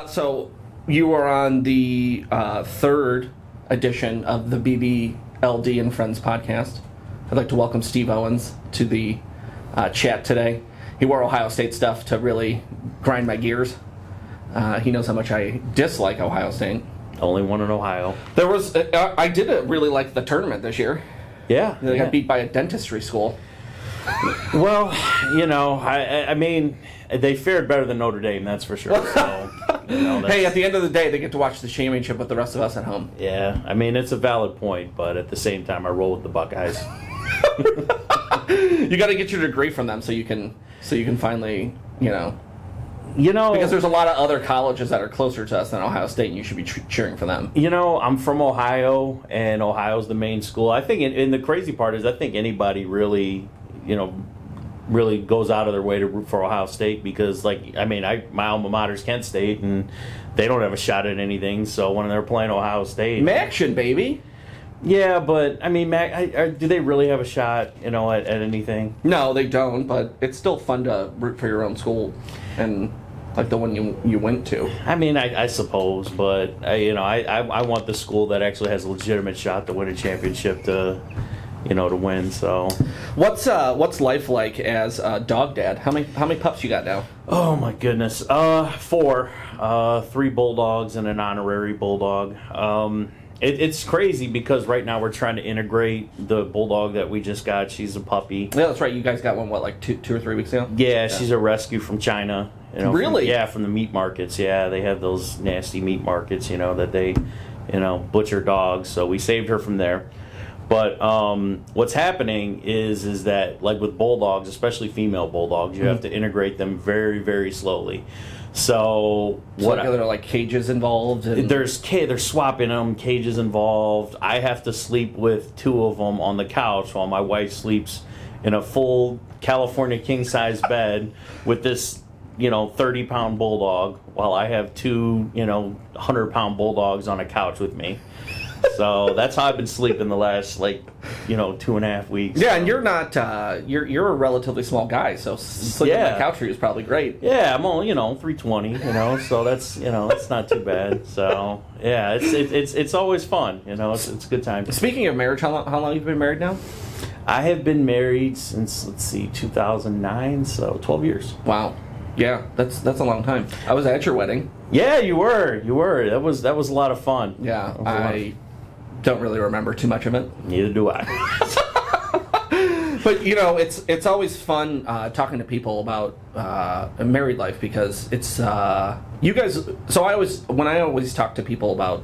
So you are on the third edition of the BBLD and Friends podcast. I'd like to welcome Steve Owens to the chat today. He wore Ohio State stuff to really grind my gears. He knows how much I dislike Ohio State. Only one in Ohio. There was I did really like the tournament this year. Yeah. They got beat by a dentistry school. Well, I mean, they fared better than Notre Dame, that's for sure. So, hey, at the end of the day, they get to watch the championship with the rest of us at home. Yeah, I mean, it's a valid point, but at the same time, I roll with the Buckeyes. You got to get your degree from them so you can finally, because there's a lot of other colleges that are closer to us than Ohio State, and you should be cheering for them. I'm from Ohio, and Ohio's the main school. I think, and the crazy part is, I think anybody really goes out of their way to root for Ohio State because, my alma mater's Kent State, and they don't have a shot at anything. So when they're playing Ohio State, Maction, baby. Yeah, but I mean, do they really have a shot, at anything? No, they don't. But it's still fun to root for your own school, and like the one you went to. I mean, I suppose, but I want the school that actually has a legitimate shot to win a championship to win. So, what's life like as a dog dad? How many pups you got now? Oh my goodness, 4, 3 bulldogs and an honorary bulldog. It's crazy because right now we're trying to integrate the bulldog that we just got. She's a puppy. Yeah, that's right. You guys got one, like two or 3 weeks ago? Yeah, she's a rescue from China. Really? From the meat markets. Yeah, they have those nasty meat markets, that they, butcher dogs. So we saved her from there. But what's happening is that, like with bulldogs, especially female bulldogs, you have to integrate them very, very slowly. So are there like cages involved? They're swapping them, cages involved. I have to sleep with 2 of them on the couch while my wife sleeps in a full California king-size bed with this 30-pound bulldog while I have 2 100-pound bulldogs on a couch with me. So that's how I've been sleeping the last 2.5 weeks. Yeah, and you're not you're a relatively small guy, so sleeping on the couch for you is probably great. Yeah, I'm only 320, so that's that's not too bad. So yeah, it's always fun, it's a good time. Speaking of marriage, how long have you been married now? I have been married since 2009, so 12 years. Wow. Yeah, that's a long time. I was at your wedding. Yeah, you were. That was a lot of fun. Yeah, I don't really remember too much of it. Neither do I. But it's always fun talking to people about a married life because it's you guys. So I always talk to people about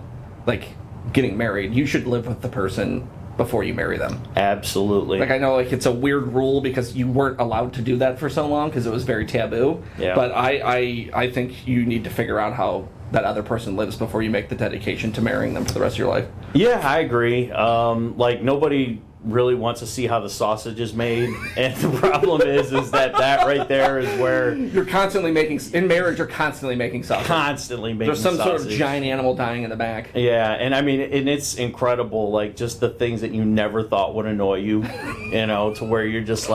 getting married, you should live with the person before you marry them. Absolutely. I know it's a weird rule because you weren't allowed to do that for so long because it was very taboo. Yeah. But I think you need to figure out how that other person lives before you make the dedication to marrying them for the rest of your life. Yeah, I agree. Nobody really wants to see how the sausage is made, and the problem is that right there is where you're constantly making sausage. There's some sausage. Sort of giant animal dying in the back. Yeah, and I mean, and it's incredible, just the things that you never thought would annoy you, to where you're just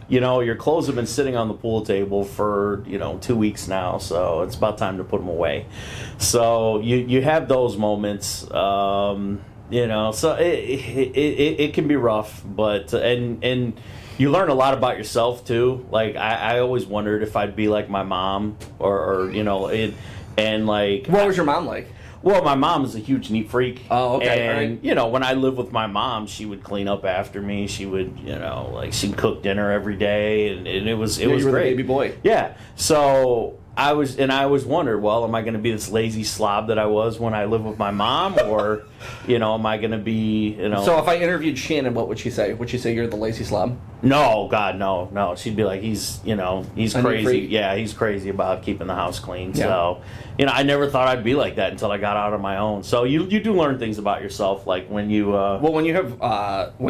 your clothes have been sitting on the pool table for 2 weeks now, so it's about time to put them away. So you have those moments. So it can be rough, but and you learn a lot about yourself too. I always wondered if I'd be like my mom, or What was your mom like? Well, my mom is a huge neat freak. Oh, okay. And, when I lived with my mom, she would clean up after me. She would, she'd cook dinner every day, and it was you were great. The baby boy. Yeah. So I always wondered, well, am I going to be this lazy slob that I was when I lived with my mom, or, am I going to be, So if I interviewed Shannon, what would she say? Would she say you're the lazy slob? No, God, no. She'd be like, he's crazy. Freak. Yeah, he's crazy about keeping the house clean. Yeah. So, I never thought I'd be like that until I got out on my own. So you do learn things about yourself, when you. Well, when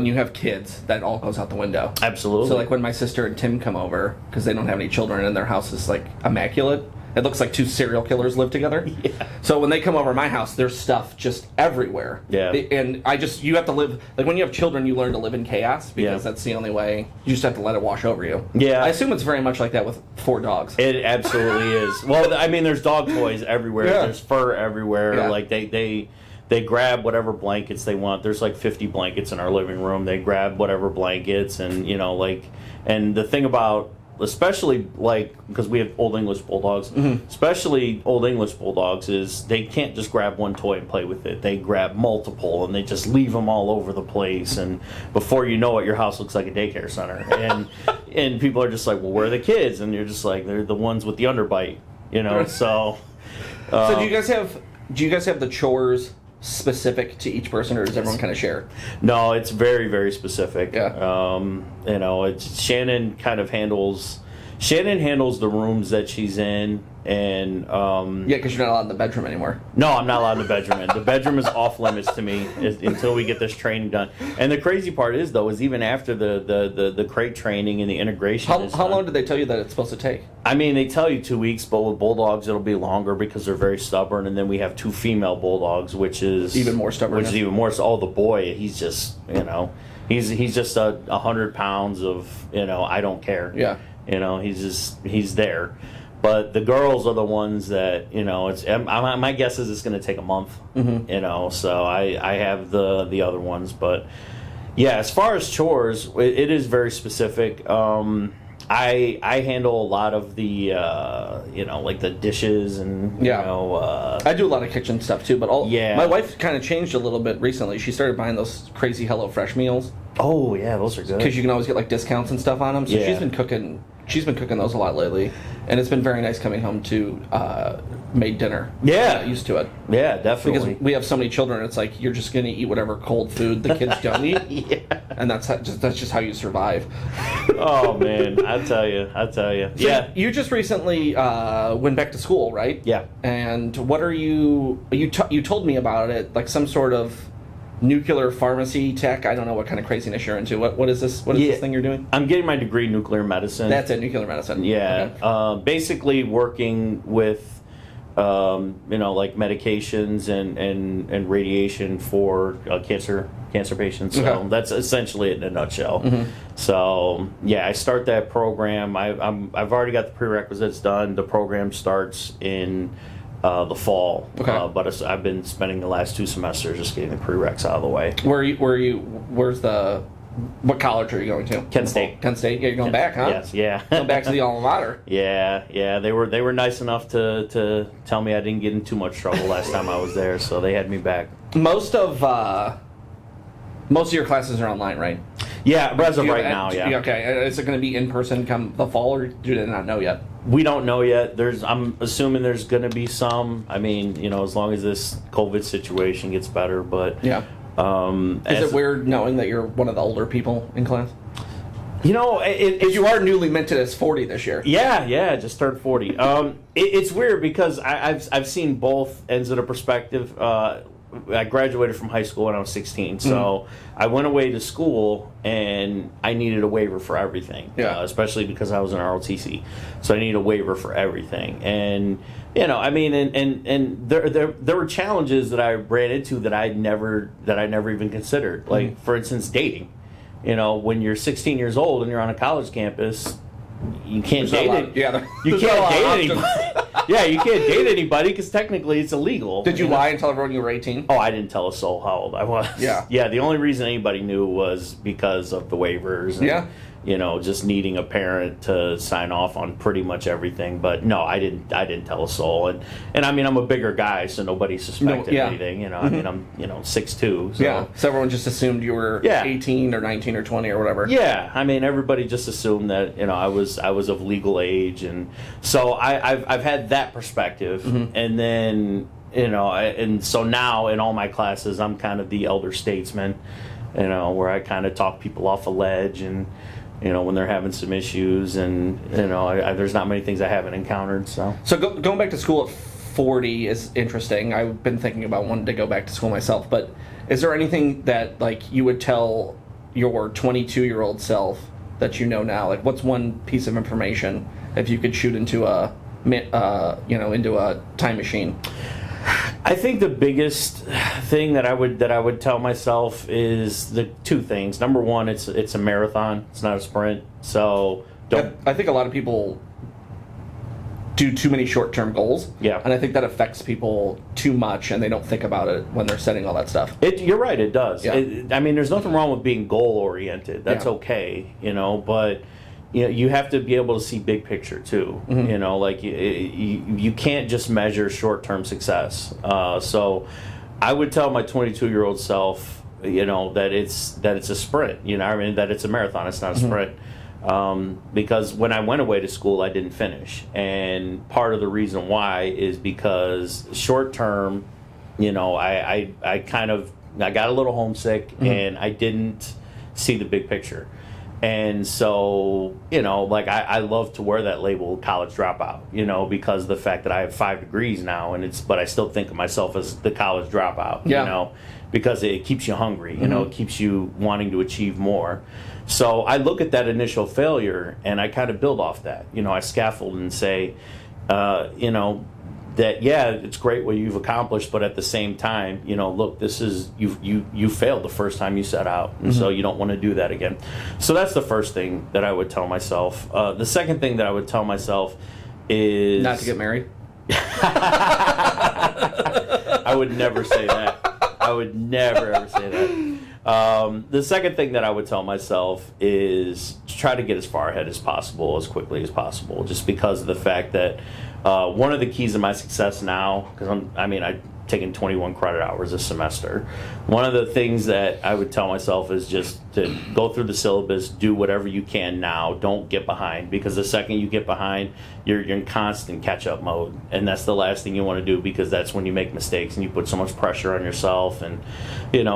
you have kids, that all goes out the window. Absolutely. So when my sister and Tim come over, because they don't have any children and their house is immaculate, It looks like two serial killers live together. Yeah. So when they come over my house, there's stuff just everywhere. Yeah. And you have to live, like when you have children, you learn to live in chaos because that's the only way. You just have to let it wash over you. Yeah. I assume it's very much like that with 4 dogs. It absolutely is. Well, I mean, there's dog toys everywhere. Yeah. There's fur everywhere. Yeah. Like they grab whatever blankets they want. There's like 50 blankets in our living room. They grab whatever blankets, and and the thing about, especially like, because we have Old English Bulldogs, especially Old English Bulldogs, is they can't just grab one toy and play with it. They grab multiple, and they just leave them all over the place, and before you know it, your house looks like a daycare center. And people are just like, well, where are the kids? And you're just like, they're the ones with the underbite, so. So do you guys have the chores specific to each person, or does everyone kind of share? No, it's very, very specific. Yeah. It's Shannon handles the rooms that she's in, and because you're not allowed in the bedroom anymore. no, I'm not allowed in the bedroom. The bedroom is off limits to me until we get this training done. And the crazy part is even after the crate training and the integration. How long did they tell you that it's supposed to take? I mean, they tell you 2 weeks, but with bulldogs it'll be longer because they're very stubborn. And then we have 2 female bulldogs, which is even more stubborn. Which is even more. So, the boy, he's just he's just 100 pounds of I don't care. Yeah. He's there. But the girls are the ones that it's. My guess is it's going to take a month. So I have the other ones, but yeah. As far as chores, it is very specific. I handle a lot of the like the dishes and I do a lot of kitchen stuff too. But my wife kind of changed a little bit recently. She started buying those crazy HelloFresh meals. Oh yeah, those are good because you can always get like discounts and stuff on them. So yeah. She's been cooking those a lot lately, and it's been very nice coming home to made dinner. Yeah, used to it. Yeah, definitely. Because we have so many children, it's like you're just going to eat whatever cold food the kids don't eat. Yeah, and that's just how you survive. Oh man, I tell you. So yeah, you just recently went back to school, right? Yeah. And what are you told me about it, like some sort of nuclear pharmacy tech. I don't know what kind of craziness you're into. What is this? What is this thing you're doing? I'm getting my degree in nuclear medicine. That's it, nuclear medicine. Yeah. Okay. Basically working with like medications and radiation for cancer patients. So that's essentially it in a nutshell. So yeah, I start that program. I've already got the prerequisites done. The program starts in the fall. Okay. But I've been spending the last 2 semesters just getting the prereqs out of the way. What college are you going to? Kent State. Kent State. Yeah, you're going back, huh? Yes. Yeah. Going back to the alma mater. Yeah. They were nice enough to tell me I didn't get in too much trouble last time I was there, so they had me back. Most of your classes are online, right? Yeah, as of right now, yeah. Okay. Is it going to be in person come the fall, or do they not know yet? We don't know yet. I'm assuming there's going to be some. I mean, as long as this COVID situation gets better, but yeah. Is it weird knowing that you're one of the older people in class? If you are newly minted as 40 this year. Yeah, just turned 40. It's weird because I've seen both ends of the perspective. I graduated from high school when I was 16, so I went away to school and I needed a waiver for everything. Especially because I was in ROTC, so I needed a waiver for everything. And I mean, and there were challenges that I ran into that I never even considered. Like for instance, dating. When you're 16 years old and you're on a college campus, you can't date it. Yeah, you can't date anybody. Yeah, you can't date anybody because technically it's illegal. Did you lie and tell everyone you were 18? Oh, I didn't tell a soul how old I was. Yeah. Yeah, the only reason anybody knew was because of the waivers. And, just needing a parent to sign off on pretty much everything. But no, I didn't tell a soul. And I mean, I'm a bigger guy, so nobody suspected anything. I mean, I'm 6'2". So. So everyone just assumed you were 18 or 19 or 20 or whatever. Yeah, I mean, everybody just assumed that I was of legal age, and so I've had that perspective, and then and so now in all my classes I'm kind of the elder statesman, where I kind of talk people off a ledge, and when they're having some issues, and there's not many things I haven't encountered. So going back to school at 40 is interesting. I've been thinking about wanting to go back to school myself, but is there anything that like you would tell your 22-year-old self that now? Like, what's one piece of information if you could shoot into a into a time machine? I think the biggest thing that I would tell myself is the two things. Number one, it's a marathon. It's not a sprint. So don't. I think a lot of people do too many short-term goals. Yeah. And I think that affects people too much, and they don't think about it when they're setting all that stuff. You're right. It does. Yeah. I mean, there's nothing wrong with being goal-oriented. That's okay. But. You have to be able to see big picture too. Mm-hmm. You can't just measure short-term success. So I would tell my 22-year-old self, that it's a sprint. That it's a marathon. It's not a sprint. Because when I went away to school, I didn't finish, and part of the reason why is because short-term, I got a little homesick, and I didn't see the big picture. And so, I love to wear that label, college dropout, because of the fact that I have 5 degrees now, but I still think of myself as the college dropout, because it keeps you hungry, it keeps you wanting to achieve more. So I look at that initial failure and I kind of build off that, I scaffold and say, that it's great what you've accomplished, but at the same time, look, this is you failed the first time you set out, and so you don't want to do that again. So that's the first thing that I would tell myself. The second thing that I would tell myself is not to get married. I would never say that. I would never ever say that. The second thing that I would tell myself is to try to get as far ahead as possible, as quickly as possible, just because of the fact that one of the keys of my success now, because I've taken 21 credit hours this semester. One of the things that I would tell myself is just to go through the syllabus, do whatever you can now. Don't get behind, because the second you get behind, you're in constant catch-up mode, and that's the last thing you want to do, because that's when you make mistakes and you put so much pressure on yourself. And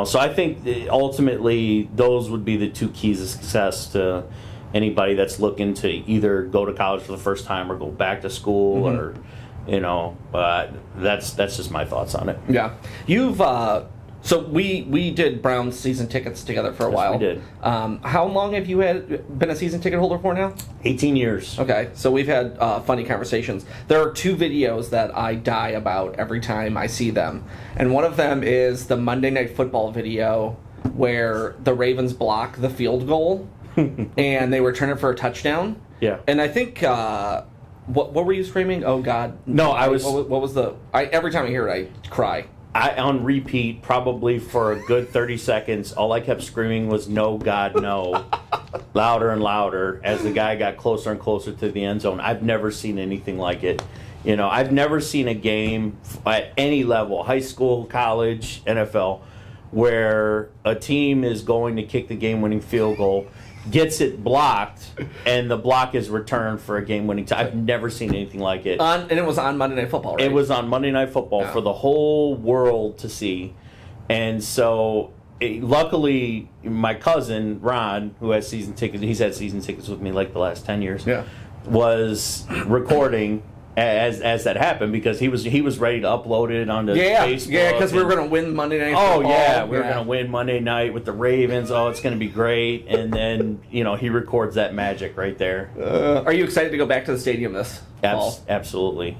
so I think ultimately those would be the two keys of success to anybody that's looking to either go to college for the first time or go back to school, or that's just my thoughts on it. Yeah, you've so we did Browns season tickets together for a while. We did. How long have you been a season ticket holder for now? 18 years. Okay, so we've had funny conversations. There are 2 videos that I die about every time I see them, and one of them is the Monday Night Football video where the Ravens block the field goal and they return it for a touchdown. Yeah. And I think what were you screaming? Oh God! No, I was. What was the? Every time I hear it, I cry. On repeat, probably for a good 30 seconds, all I kept screaming was "No, God, no!" louder and louder as the guy got closer and closer to the end zone. I've never seen anything like it. I've never seen a game at any level, high school, college, NFL, where a team is going to kick the game-winning field goal, gets it blocked, and the block is returned for a game-winning tie. I've never seen anything like it. And it was on Monday Night Football, right? It was on Monday Night Football for the whole world to see. And so, luckily, my cousin, Ron, who has season tickets, he's had season tickets with me like the last 10 years, was recording as that happened, because he was ready to upload it onto Facebook. Yeah, because we were going to win Monday Night Football. Oh, yeah, we were going to win Monday night with the Ravens. Oh, it's going to be great. And then, he records that magic right there. Are you excited to go back to the stadium this fall? Absolutely.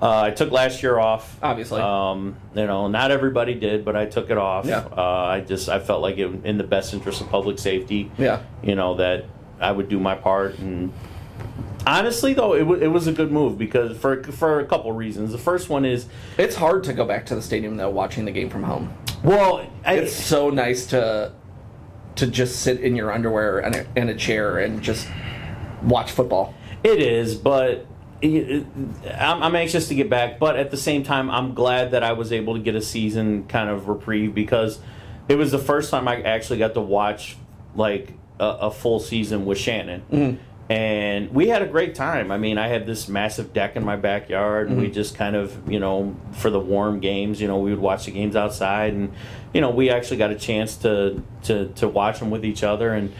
I took last year off. Obviously. Not everybody did, but I took it off. Yeah. I felt like it, in the best interest of public safety, that I would do my part. And honestly, though, it was a good move, because for a couple reasons. The first one is it's hard to go back to the stadium though, watching the game from home. Well, it's so nice to just sit in your underwear and a chair and just watch football. It is, but I'm anxious to get back. But at the same time, I'm glad that I was able to get a season kind of reprieve, because it was the first time I actually got to watch like a full season with Shannon. Mm-hmm. And we had a great time. I mean, I had this massive deck in my backyard, and we just kind of, for the warm games, we would watch the games outside, and, we actually got a chance to watch them with each other. And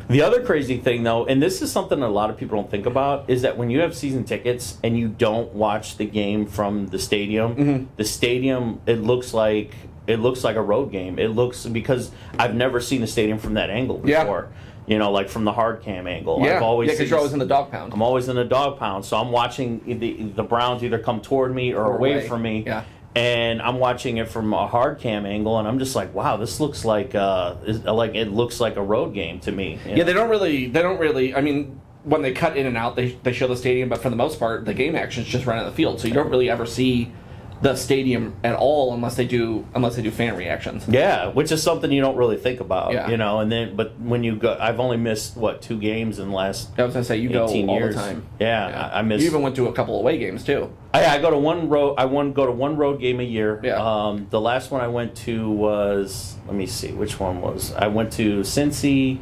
the other crazy thing, though, and this is something that a lot of people don't think about, is that when you have season tickets and you don't watch the game from the stadium, the stadium, it looks like a road game. It looks, because I've never seen the stadium from that angle before. like from the hard cam angle. Yeah, I've always because you're always in the dog pound. I'm always in the dog pound, so I'm watching the Browns either come toward me or away from me. Yeah. And I'm watching it from a hard cam angle, and I'm just like, wow, this looks like it looks like a road game to me. Yeah, they don't really. I mean, when they cut in and out, they show the stadium, but for the most part, the game action is just right on the field, so you don't really ever see the stadium at all unless they do fan reactions. Yeah, which is something you don't really think about. Yeah. But when you go, I've only missed 2 games in the last. I was gonna say you go all years. the time. Yeah, I missed. You even went to a couple away games too. I go to one road. go to one road game a year. Yeah. The last one I went to was, let me see, which one was? I went to Cincy.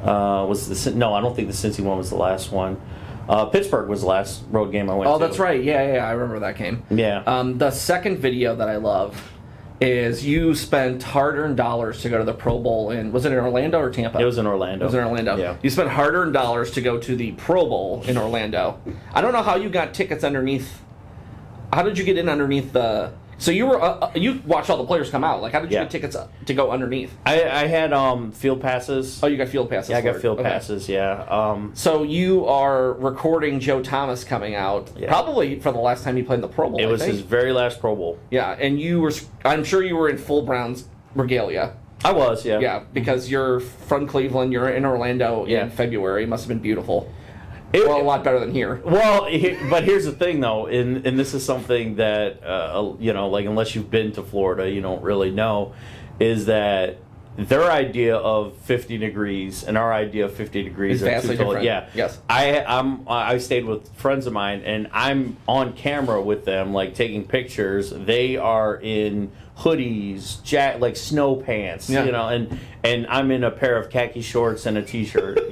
No, I don't think the Cincy one was the last one. Pittsburgh was the last road game I went to. Oh, that's right. Yeah, I remember that game. Yeah. The second video that I love is you spent hard-earned dollars to go to the Pro Bowl was it in Orlando or Tampa? It was in Orlando. It was in Orlando. Yeah. You spent hard-earned dollars to go to the Pro Bowl in Orlando. I don't know how you got tickets underneath. How did you get in underneath the... So you were you watched all the players come out. Like, how did you get tickets to go underneath? I had field passes. Oh, you got field passes. Yeah, I got field passes. Yeah. So you are recording Joe Thomas coming out, probably for the last time he played in the Pro Bowl. It was his very last Pro Bowl. Yeah, and I'm sure you were in full Browns regalia. I was, yeah. Yeah, because you're from Cleveland. You're in Orlando in February. It must have been beautiful. A lot better than here. Well, but here's the thing, though, and this is something that, unless you've been to Florida, you don't really know, is that their idea of 50 degrees and our idea of 50 degrees are vastly different. Yeah. Yes. I stayed with friends of mine, and I'm on camera with them, like, taking pictures. They are in hoodies, like snow pants, and I'm in a pair of khaki shorts and a t-shirt,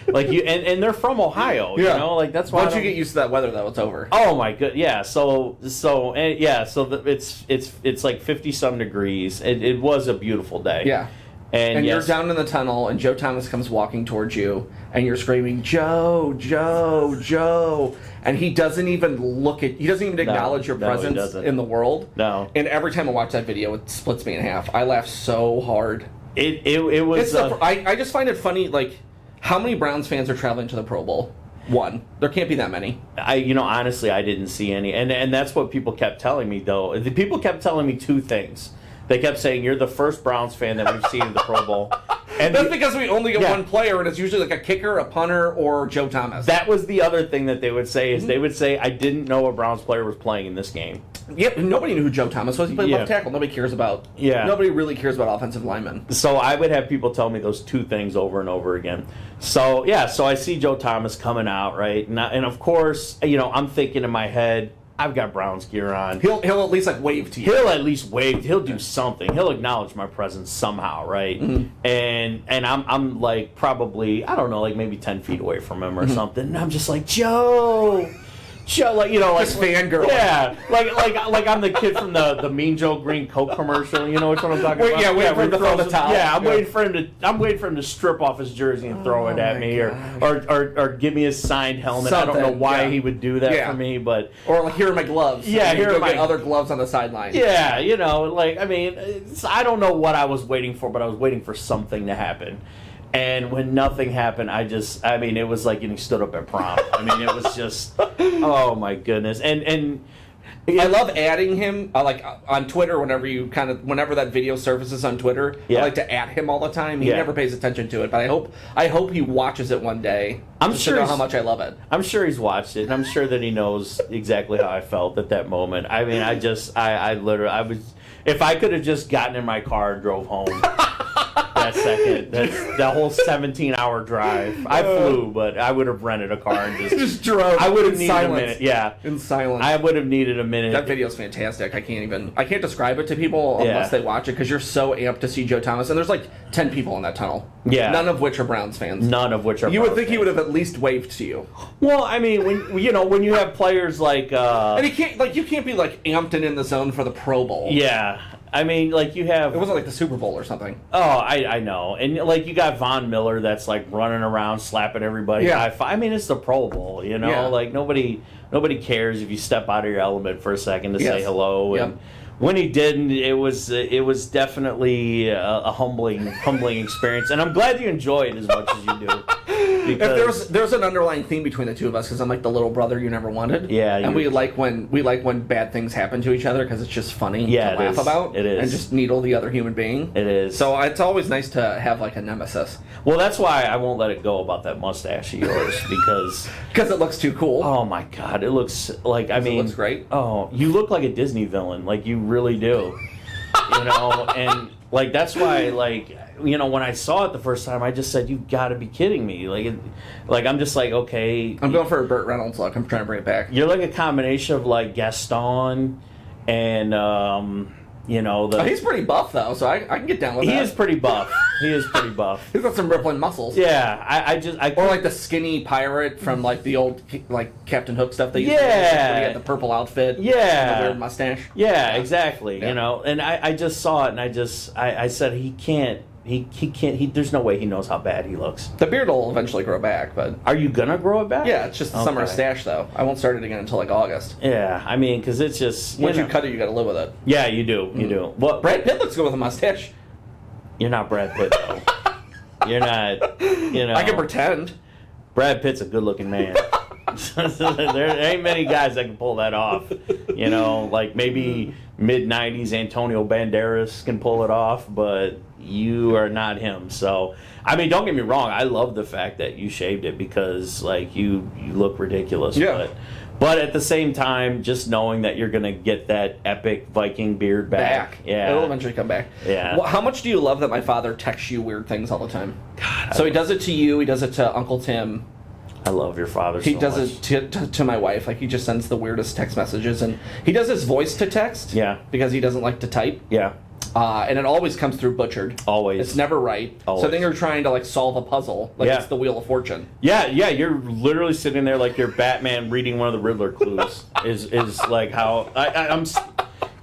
like and they're from Ohio, like that's why. Once you get used to that weather, though, it's over. Oh my god, yeah. So it's like 50-some degrees. It was a beautiful day. Yeah. And you're down in the tunnel, and Joe Thomas comes walking towards you, and you're screaming, Joe, Joe, Joe. And he doesn't even acknowledge your presence in the world. No. And every time I watch that video, it splits me in half. I laugh so hard. It was... I just find it funny, like, how many Browns fans are traveling to the Pro Bowl? One. There can't be that many. Honestly, I didn't see any. And that's what people kept telling me, though. The people kept telling me 2 things. They kept saying, you're the first Browns fan that we've seen in the Pro Bowl. And that's because we only get one player, and it's usually like a kicker, a punter, or Joe Thomas. That was the other thing that they would say, is they would say, I didn't know a Browns player was playing in this game. Yep, nobody knew who Joe Thomas was. He played left tackle. Nobody cares about... Yeah. Nobody really cares about offensive linemen. So I would have people tell me those 2 things over and over again. So, so I see Joe Thomas coming out, right? And of course, I'm thinking in my head, I've got Browns gear on. He'll at least wave to you. He'll at least wave. He'll do something. He'll acknowledge my presence somehow, right? Mm-hmm. And I'm like probably, I don't know, like maybe 10 feet away from him or something. And I'm just like, Joe, like just fangirl. Yeah, like I'm the kid from the Mean Joe Green Coke commercial. You know which one I'm talking about? Yeah, waiting for him to throw the towel. Yeah, I'm waiting for him to strip off his jersey and throw it at me, or give me his signed helmet. Something, I don't know why he would do that for me, but or here are my gloves. Yeah, here are my other gloves on the sideline. Yeah, I don't know what I was waiting for, but I was waiting for something to happen. And when nothing happened, it was like getting stood up at prom. It was just, oh my goodness. And I love adding him, on Twitter whenever that video surfaces on Twitter. I like to add him all the time. He never pays attention to it, but I hope he watches it one day. I'm sure to know how much I love it. I'm sure he's watched it, and I'm sure that he knows exactly how I felt at that moment. I literally, if I could have just gotten in my car and drove home. That whole 17-hour drive. I flew, but I would have rented a car and just drove. I would have needed a minute. Yeah, in silence. I would have needed a minute. That video's fantastic. I can't describe it to people unless they watch it, because you're so amped to see Joe Thomas, and there's like 10 people in that tunnel. Yeah, none of which are Browns fans. None of which are. You would think he would have at least waved to you. Well, when you have players like, and you can't be like amped and in the zone for the Pro Bowl. Yeah. You have... It wasn't like the Super Bowl or something. Oh, I know. And, you got Von Miller that's, running around, slapping everybody. Yeah. It's the Pro Bowl, Yeah. Nobody cares if you step out of your element for a second to say hello. And when he didn't, it was definitely a humbling experience, and I'm glad you enjoy it as much as you do. If there's an underlying theme between the two of us, because I'm like the little brother you never wanted. Yeah, and we like when bad things happen to each other because it's just funny to laugh about. It is, and just needle the other human being. It is. So it's always nice to have like a nemesis. Well, that's why I won't let it go about that mustache of yours because it looks too cool. Oh my God, it looks like it looks great. Oh, you look like a Disney villain, like you really do. And like that's why when I saw it the first time, I just said, "You got to be kidding me!" Like I'm just like, okay. I'm going for a Burt Reynolds look. I'm trying to bring it back. You're like a combination of like Gaston and he's pretty buff though, so I can get down with that. He is pretty buff. He's got some rippling muscles. Yeah, or like the skinny pirate from like the old like Captain Hook stuff. They used to do, where he had the purple outfit. Yeah, and the weird mustache. Yeah, exactly. Yeah. And I just saw it, and I said he can't. There's no way he knows how bad he looks. The beard will eventually grow back, but... Are you gonna grow it back? Yeah, it's just the summer stash, though. I won't start it again until, like, August. Yeah, I mean, because it's just... Once you cut it, you gotta live with it. Yeah, you do. You do. Well, Brad Pitt looks good with a mustache. You're not Brad Pitt, though. You're not, I can pretend. Brad Pitt's a good-looking man. There ain't many guys that can pull that off. Like maybe mid-90s Antonio Banderas can pull it off, but you are not him. So, I mean, don't get me wrong. I love the fact that you shaved it because, like, you look ridiculous. Yeah. But at the same time, just knowing that you're going to get that epic Viking beard back. Yeah. It'll eventually come back. Yeah. Well, how much do you love that my father texts you weird things all the time? God. So he does it to you. He does it to Uncle Tim. I love your father so He does much. it to my wife. Like, he just sends the weirdest text messages. And he does his voice to text. Yeah. Because he doesn't like to type. Yeah. And it always comes through butchered. Always. It's never right. Always. So then you're trying to, like, solve a puzzle. Like, it's the Wheel of Fortune. Yeah, you're literally sitting there like you're Batman reading one of the Riddler clues. is like how I'm.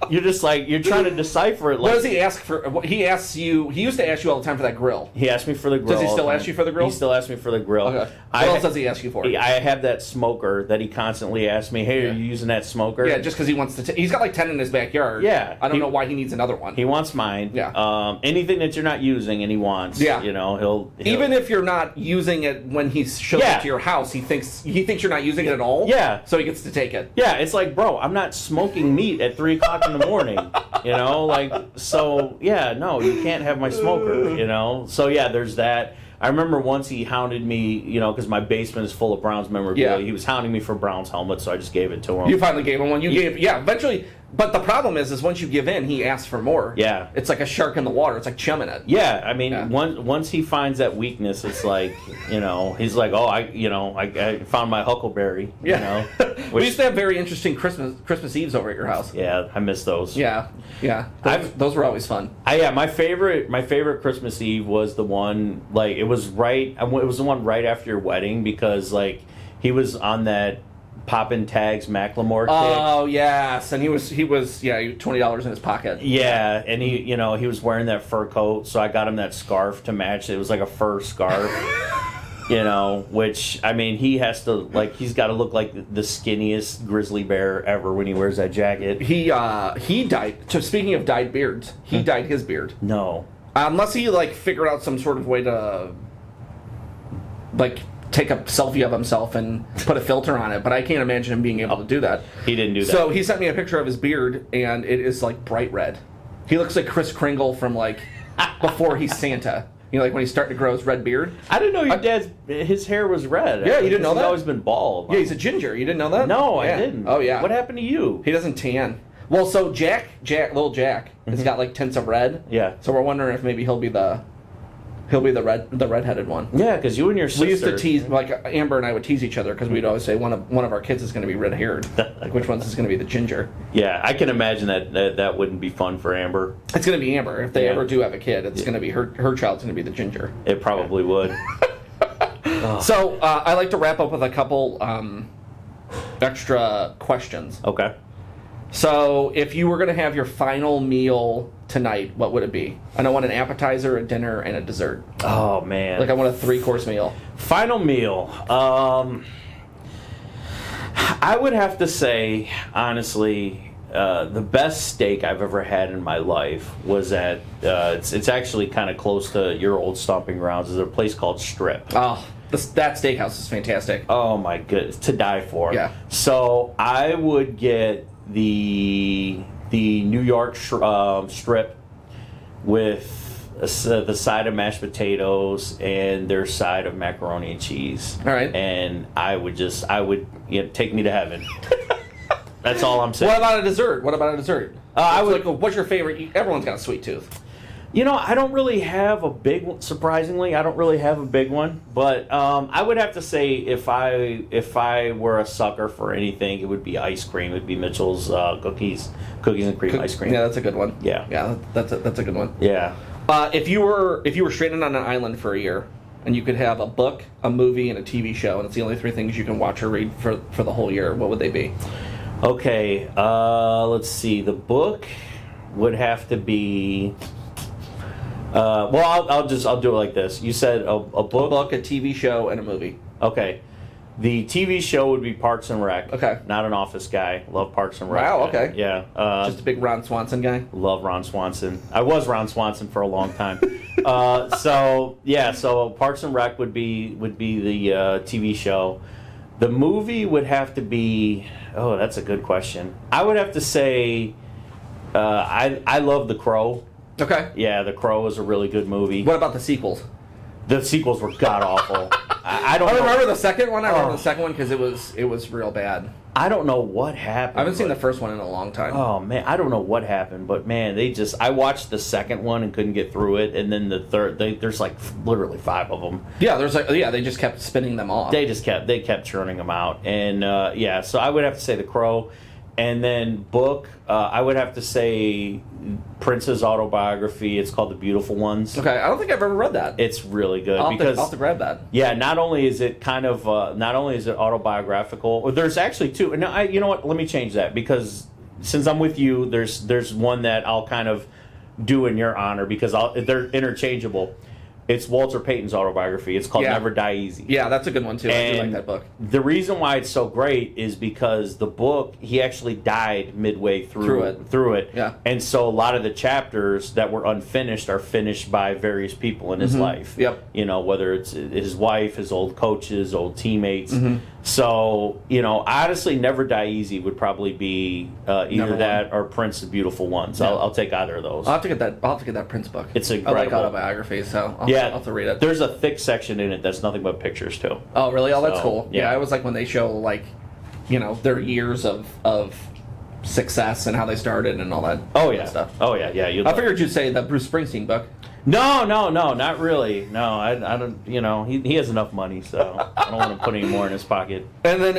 You're just like you're trying to decipher it. Like, what does he ask for? He asks you. He used to ask you all the time for that grill. He asked me for the grill. Does he still ask you for the grill? He still asks me for the grill. Okay. What else does he ask you for? I have that smoker that he constantly asks me, "Hey, are you using that smoker?" Yeah, just because he wants to. He's got like 10 in his backyard. Yeah, I don't know why he needs another one. He wants mine. Yeah. Anything that you're not using and he wants. Yeah. He'll even if you're not using it when he shows up to your house, he thinks you're not using it at all. Yeah. So he gets to take it. Yeah, it's like, bro, I'm not smoking meat at 3 o'clock in the morning. So yeah, no, you can't have my smoker. So yeah, there's that. I remember once he hounded me, because my basement is full of Browns memorabilia. Yeah. He was hounding me for Browns helmets, so I just gave it to him. You finally gave him one. Eventually. But the problem is once you give in, he asks for more. Yeah. It's like a shark in the water. It's like chumming it. Yeah, I mean, once he finds that weakness, it's like, he's like, oh, I found my huckleberry. Yeah. We used to have very interesting Christmas Eves over at your house. Yeah, I miss those. Yeah. Those were always fun. My favorite Christmas Eve was the one, like, it was the one right after your wedding because, like, he was on that poppin' tags Macklemore kick. Oh yes, and he was $20 in his pocket. Yeah, and he was wearing that fur coat, so I got him that scarf to match. It was like a fur scarf. Which I mean, he has to he's got to look like the skinniest grizzly bear ever when he wears that jacket. He dyed. So speaking of dyed beards, he dyed his beard. No, unless he figured out some sort of way to take a selfie of himself and put a filter on it, but I can't imagine him being able to do that. He didn't do that. So he sent me a picture of his beard, and it is bright red. He looks like Kris Kringle from before he's Santa. When he's starting to grow his red beard. I didn't know his hair was red. Yeah, you didn't know that? He's always been bald. Yeah, he's a ginger. You didn't know that? No, I didn't. Oh yeah. What happened to you? He doesn't tan. Well, so little Jack, has got tints of red. Yeah. So we're wondering if maybe he'll be the redheaded one. Yeah, because you and your sister. We used to tease, Amber and I would tease each other because we'd always say one of our kids is going to be red haired. Which one's is going to be the ginger? Yeah, I can imagine that wouldn't be fun for Amber. It's going to be Amber. If they ever do have a kid, it's going to be her child's going to be the ginger. It probably would. So I like to wrap up with a couple extra questions. Okay. So, if you were going to have your final meal tonight, what would it be? I want an appetizer, a dinner, and a dessert. Oh, man. I want a 3-course meal. Final meal. I would have to say, honestly, the best steak I've ever had in my life was at it's actually kind of close to your old stomping grounds. There's a place called Strip. Oh, that steakhouse is fantastic. Oh my goodness, to die for. Yeah. So I would get the New York strip with the side of mashed potatoes and their side of macaroni and cheese. All right. And I would take me to heaven. That's all I'm saying. What about a dessert? What's your favorite? Everyone's got a sweet tooth. I don't really have a big one. Surprisingly, I don't really have a big one. But I would have to say if I were a sucker for anything, it would be ice cream. It would be Mitchell's cookies and cream ice cream. Yeah, that's a good one. Yeah, that's a good one. Yeah. If you were stranded on an island for a year, and you could have a book, a movie, and a TV show, and it's the only three things you can watch or read for the whole year, what would they be? Okay. Let's see. The book would have to be. I'll do it like this. You said a book, a TV show, and a movie. Okay. The TV show would be Parks and Rec. Okay. Not an Office guy. Love Parks and Rec. Wow, okay. Yeah. Just a big Ron Swanson guy? Love Ron Swanson. I was Ron Swanson for a long time. So Parks and Rec would be the TV show. The movie would have to be, oh, that's a good question. I would have to say I love The Crow. Okay. Yeah, The Crow is a really good movie. What about the sequels? The sequels were god-awful. I don't remember the second one. I remember the second one because it was real bad. I don't know what happened. I haven't seen the first one in a long time. Oh man, I don't know what happened, but man, I watched the second one and couldn't get through it, and then the third, there's like literally 5 of them. Yeah, they just kept spinning them off. They kept churning them out, and so I would have to say The Crow, and then book, I would have to say Prince's autobiography. It's called The Beautiful Ones. Okay, I don't think I've ever read that. It's really good I'll have to grab that. Yeah, not only is it autobiographical. There's actually 2. And you know what? Let me change that because since I'm with you, there's one that I'll kind of do in your honor because they're interchangeable. It's Walter Payton's autobiography. It's called Never Die Easy. Yeah, that's a good one too. I do like that book. The reason why it's so great is because the book, he actually died midway through it. Yeah. And so a lot of the chapters that were unfinished are finished by various people in his life. Yep. Whether it's his wife, his old coaches, old teammates. Mm-hmm. So, honestly, Never Die Easy would probably be either that or Prince, The Beautiful Ones. Yeah. I'll take either of those. I'll have to get that Prince book. It's incredible. I like autobiographies, so I'll have to read it. There's a thick section in it that's nothing but pictures too. Oh, really? Oh, that's cool. Yeah, I always like when they show their years of success and how they started and all that. Oh yeah, stuff. Oh yeah. I figured you'd say the Bruce Springsteen book. No, not really. No, I don't. He has enough money, so I don't want to put any more in his pocket. And then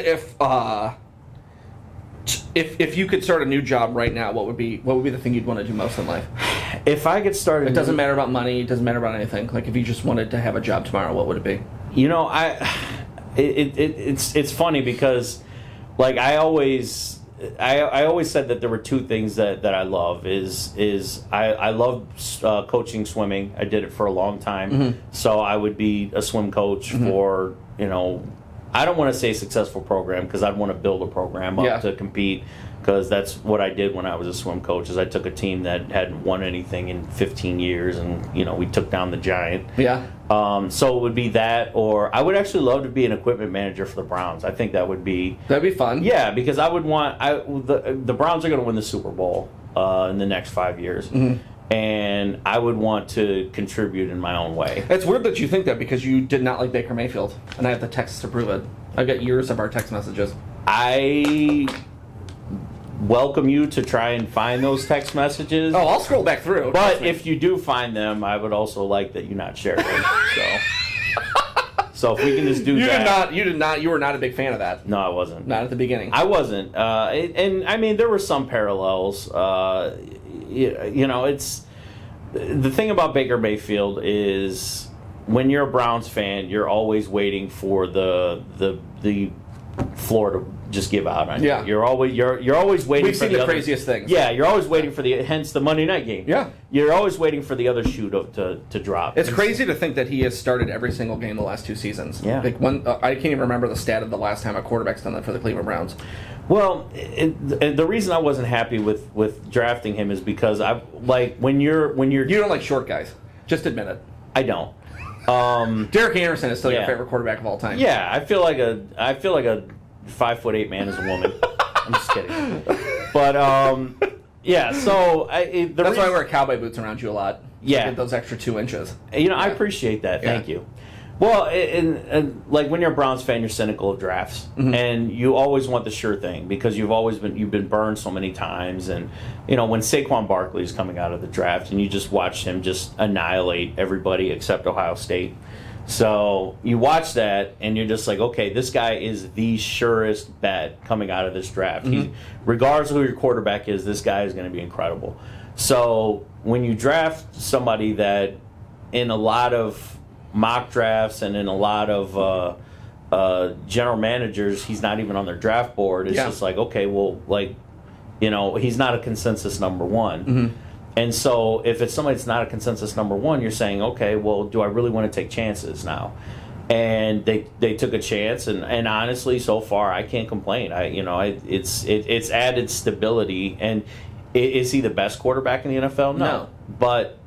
if you could start a new job right now, what would be the thing you'd want to do most in life? If I could start, it doesn't matter about money. It doesn't matter about anything. Like if you just wanted to have a job tomorrow, what would it be? It's funny because, like I always said that there were 2 things that I love. I love coaching swimming. I did it for a long time, mm-hmm. so I would be a swim coach mm-hmm. for I don't want to say successful program because I'd want to build a program up to compete because that's what I did when I was a swim coach. Is I took a team that hadn't won anything in 15 years and we took down the giant. Yeah. So it would be that, or I would actually love to be an equipment manager for the Browns. I think that'd be fun. Yeah, because I would want the Browns are going to win the Super Bowl in the next 5 years. Mm-hmm. And I would want to contribute in my own way. It's weird that you think that because you did not like Baker Mayfield, and I have the texts to prove it. I've got years of our text messages. I welcome you to try and find those text messages. Oh, I'll scroll back through. But if you do find them, I would also like that you not share them. So if we can just do that. You were not a big fan of that. No, I wasn't. Not at the beginning. I wasn't. And I mean, there were some parallels. It's the thing about Baker Mayfield is when you're a Browns fan, you're always waiting for the floor to just give out on you. Yeah. You're always waiting. We've for seen the craziest things. Yeah, you're always waiting for hence the Monday night game. Yeah. You're always waiting for the other shoe to drop. It's crazy to think that he has started every single game the last 2 seasons. Yeah. Like I can't even remember the stat of the last time a quarterback's done that for the Cleveland Browns. Well, the reason I wasn't happy with drafting him is because when you're You don't like short guys. Just admit it. I don't. Derek Anderson is still your Yeah. favorite quarterback of all time. Yeah, I feel like a 5'8" man is a woman. I'm just kidding. But yeah, so That's why I wear cowboy boots around you a lot. Yeah. Get those extra 2 inches. I appreciate that. Thank you. Well, and like when you're a Browns fan, you're cynical of drafts, and you always want the sure thing because you've been burned so many times. And when Saquon Barkley is coming out of the draft, and you just watch him just annihilate everybody except Ohio State. So you watch that, and you're just like, okay, this guy is the surest bet coming out of this draft. Regardless of who your quarterback is, this guy is going to be incredible. So when you draft somebody that in a lot of mock drafts and in a lot of general managers, he's not even on their draft board. It's just like, okay, well, he's not a consensus number one. And so if it's somebody that's not a consensus number one, you're saying, okay, well, do I really want to take chances now? And they took a chance, and honestly, so far, I can't complain. It's added stability, and is he the best quarterback in the NFL? No. But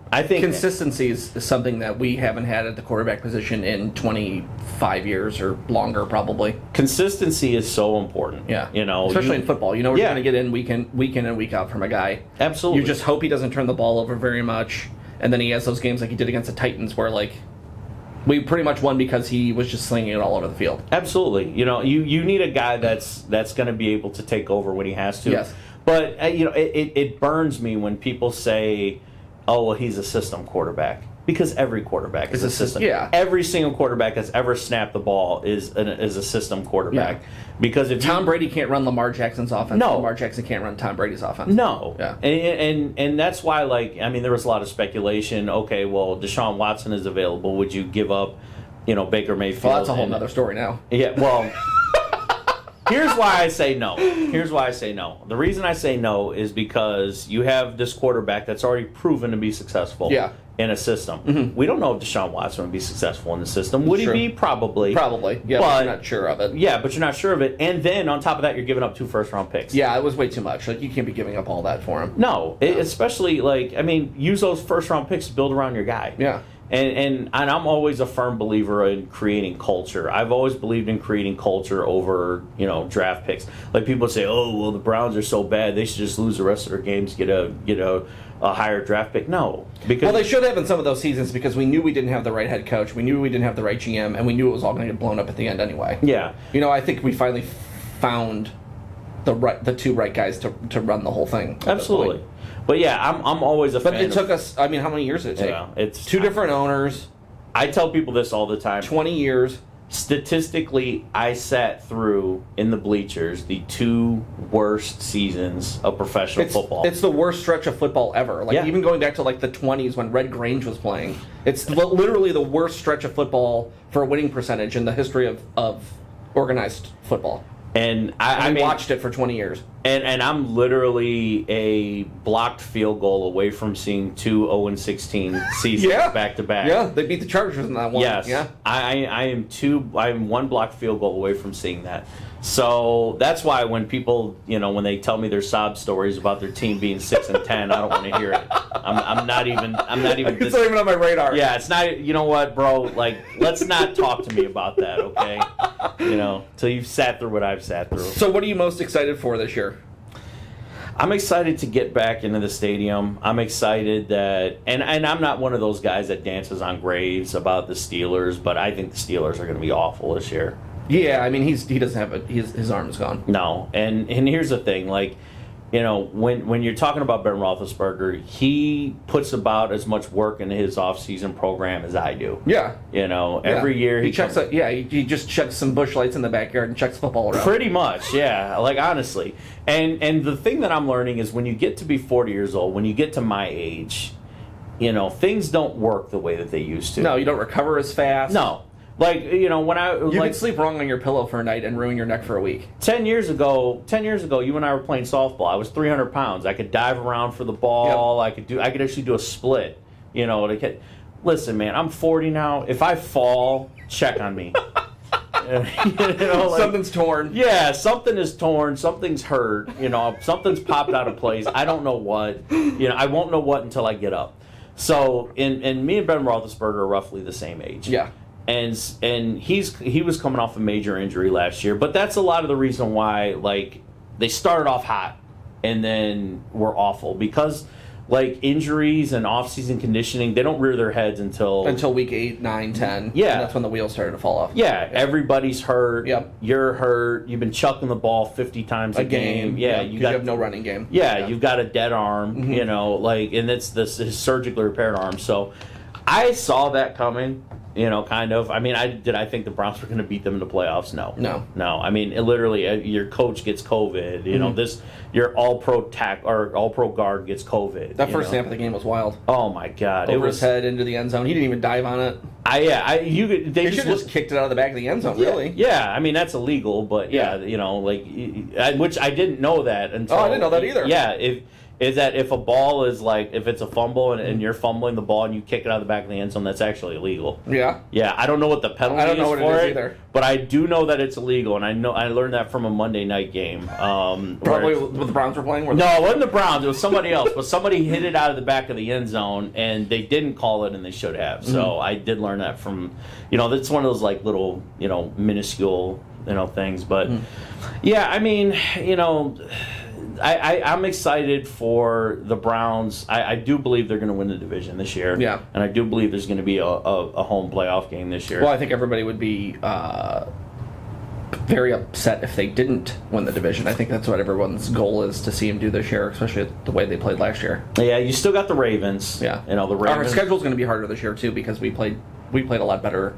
I think consistency is something that we haven't had at the quarterback position in 25 years or longer, probably. Consistency is so important. Yeah. Especially in football. We're going to get in week in and week out from a guy. Absolutely. You just hope he doesn't turn the ball over very much, and then he has those games like he did against the Titans where, we pretty much won because he was just slinging it all over the field. Absolutely. You need a guy that's going to be able to take over when he has to. Yes. But, it burns me when people say, oh, well, he's a system quarterback. Because every quarterback is a system. Yeah. Every single quarterback that's ever snapped the ball is a system quarterback. Yeah. Because if Tom Brady can't run Lamar Jackson's offense, No. Lamar Jackson can't run Tom Brady's offense. No. Yeah. And that's why, there was a lot of speculation. Okay, well, Deshaun Watson is available. Would you give up, Baker Mayfield? Well, that's a whole other story now. Yeah, well... Here's why I say no. The reason I say no is because you have this quarterback that's already proven to be successful in a system. We don't know if Deshaun Watson would be successful in the system. Would he be? Probably. Probably. Yeah, but you're not sure of it. Yeah, but you're not sure of it. And then on top of that, you're giving up 2 first-round picks. Yeah, it was way too much. You can't be giving up all that for him. No. Especially, use those first-round picks to build around your guy. Yeah. And I'm always a firm believer in creating culture. I've always believed in creating culture over, draft picks. Like people say, oh, well, the Browns are so bad, they should just lose the rest of their games to get a higher draft pick. No. Because they should have in some of those seasons because we knew we didn't have the right head coach, we knew we didn't have the right GM, and we knew it was all going to get blown up at the end anyway. Yeah. I think we finally found the 2 right guys to run the whole thing. Absolutely. But yeah, I'm always a fan. But it took us, how many years did it take? It's 2 different owners. I tell people this all the time. 20 years. Statistically, I sat through, in the bleachers, the 2 worst seasons of professional football. It's the worst stretch of football ever. Even going back to the 20s when Red Grange was playing. It's literally the worst stretch of football for a winning percentage in the history of organized football. And I watched it for 20 years. And I'm literally a blocked field goal away from seeing 2 0-16 seasons back to back. Yeah, they beat the Chargers in that one. Yes. Yeah. I'm 1 blocked field goal away from seeing that. So that's why when people, when they tell me their sob stories about their team being 6-10, I don't want to hear it. I'm not even. It's not even on my radar. Yeah, it's not. You know what, bro? Let's not talk to me about that, okay? Till you've sat through what I've sat through. So, what are you most excited for this year? I'm excited to get back into the stadium. I'm excited that, and I'm not one of those guys that dances on graves about the Steelers, but I think the Steelers are going to be awful this year. Yeah, he doesn't have his arm is gone. No, and here's the thing, when you're talking about Ben Roethlisberger, he puts about as much work into his off-season program as I do. Yeah. Every year he checks. He just checks some bush lights in the backyard and checks football around. Pretty much, yeah. Honestly, and the thing that I'm learning is when you get to be 40 years old, when you get to my age, things don't work the way that they used to. No, you don't recover as fast. No. Like, when I You could sleep wrong on your pillow for a night and ruin your neck for a week. 10 years ago, you and I were playing softball. I was 300 pounds. I could dive around for the ball. Yep. I could actually do a split. Listen, man, I'm 40 now. If I fall, check on me. Something's torn. Yeah, something is torn. Something's hurt. Something's popped out of place. I don't know what. I won't know what until I get up. So, and me and Ben Roethlisberger are roughly the same age. Yeah. And he was coming off a major injury last year, but that's a lot of the reason why they started off hot and then were awful because injuries and off-season conditioning, they don't rear their heads until week 8, 9, 10. Yeah, and that's when the wheels started to fall off. Yeah, everybody's hurt. Yep. You're hurt. You've been chucking the ball 50 times a game. Yeah, you have no running game. Yeah, you've got a dead arm. Mm-hmm. And it's this surgically repaired arm. So I saw that coming. Kind of. I mean, did I think the Browns were going to beat them in the playoffs? No. I mean, literally, your coach gets COVID. Your all-pro guard gets COVID. That first snap of the game was wild. Oh my God! Over his head into the end zone. He didn't even dive on it. They should have just kicked it out of the back of the end zone. Really? Yeah. I mean, that's illegal, but which I didn't know that until. Oh, I didn't know that either. Yeah. If a ball is if it's a fumble and you're fumbling the ball and you kick it out of the back of the end zone, that's actually illegal. Yeah. Yeah, I don't know what the penalty is for it either. But I do know that it's illegal, and I learned that from a Monday night game. Probably what the Browns were playing? No, it wasn't the Browns. It was somebody else. But somebody hit it out of the back of the end zone, and they didn't call it, and they should have. So I did learn that from, that's one of those little, minuscule, things. But yeah, I mean, I'm excited for the Browns. I do believe they're going to win the division this year. Yeah. And I do believe there's going to be a home playoff game this year. Well, I think everybody would be very upset if they didn't win the division. I think that's what everyone's goal is, to see them do this year, especially the way they played last year. Yeah, you still got the Ravens. Yeah. The Ravens. Our schedule's going to be harder this year, too, because we played a lot better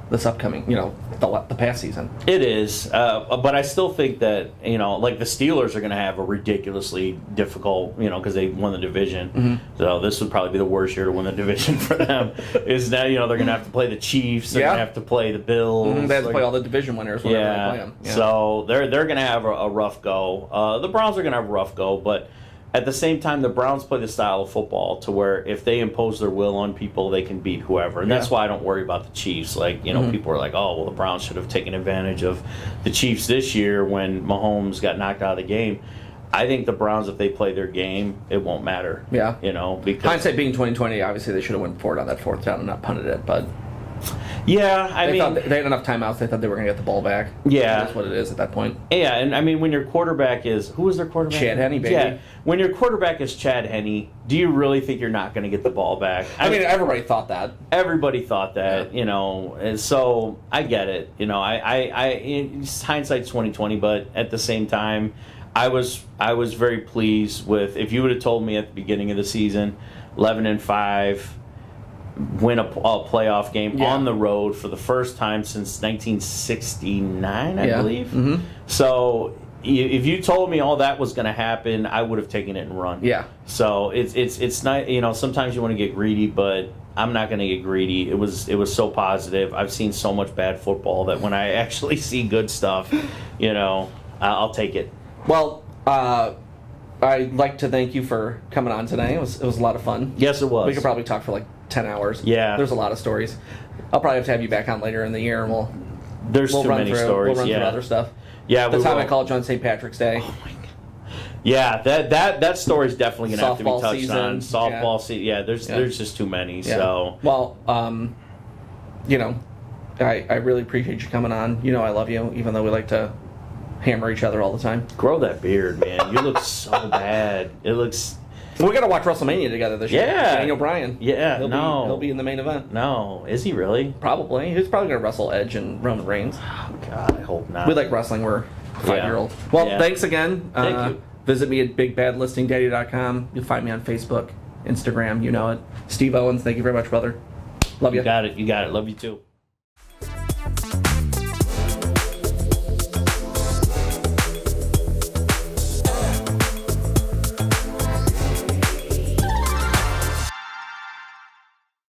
this upcoming, the past season. It is, but I still think that, the Steelers are going to have a ridiculously difficult, because they won the division. Mm-hmm. So this would probably be the worst year to win the division for them. Is now, they're going to have to play the Chiefs. They're going to have to play the Bills. Mm-hmm. They have to play all the division winners whenever they play them. Yeah. So they're going to have a rough go. The Browns are going to have a rough go, but at the same time, the Browns play the style of football to where if they impose their will on people, they can beat whoever. And that's why I don't worry about the Chiefs. People are like, oh, well, the Browns should have taken advantage of the Chiefs this year when Mahomes got knocked out of the game. I think the Browns, if they play their game, it won't matter. Yeah. Because hindsight being 2020, obviously they should have went forward on that fourth down and not punted it, but yeah, they had enough timeouts. They thought they were going to get the ball back. Yeah. That's what it is at that point. Yeah, and I mean, when your quarterback is... Who was their quarterback? Chad Henne, baby. Yeah. When your quarterback is Chad Henne, do you really think you're not going to get the ball back? I mean, everybody thought that. Everybody thought that, and so I get it. Hindsight's 2020, but at the same time, I was very pleased with... If you would have told me at the beginning of the season, 11-5... win a playoff game on the road for the first time since 1969, I believe. Mm-hmm. So if you told me all that was going to happen, I would have taken it and run. Yeah. So it's not, sometimes you want to get greedy, but I'm not going to get greedy. It was so positive. I've seen so much bad football that when I actually see good stuff, I'll take it. Well, I'd like to thank you for coming on today. It was a lot of fun. Yes, it was. We could probably talk for 10 hours. Yeah. There's a lot of stories. I'll probably have to have you back on later in the year, and we'll too many stories. We'll run through other stuff. Yeah, the time I called on St. Patrick's Day. Oh my God. Yeah, that story's definitely going to have to be touched season. On. Softball season. Yeah, there's just too many. Yeah. So well, I really appreciate you coming on. I love you, even though we like to hammer each other all the time. Grow that beard, man. You look so bad. It looks... We got to watch WrestleMania together this year. Yeah. Daniel Bryan. Yeah, he'll be in the main event. No. Is he really? Probably. He's probably going to wrestle Edge and Roman Reigns. Oh, God, I hope not. We like wrestling. We're 5-year-old. Well, thanks again. Thank you. Visit me at bigbadlistingdaddy.com. You'll find me on Facebook, Instagram. You know it. Steve Owens, thank you very much, brother. Love you. You got it. Love you, too.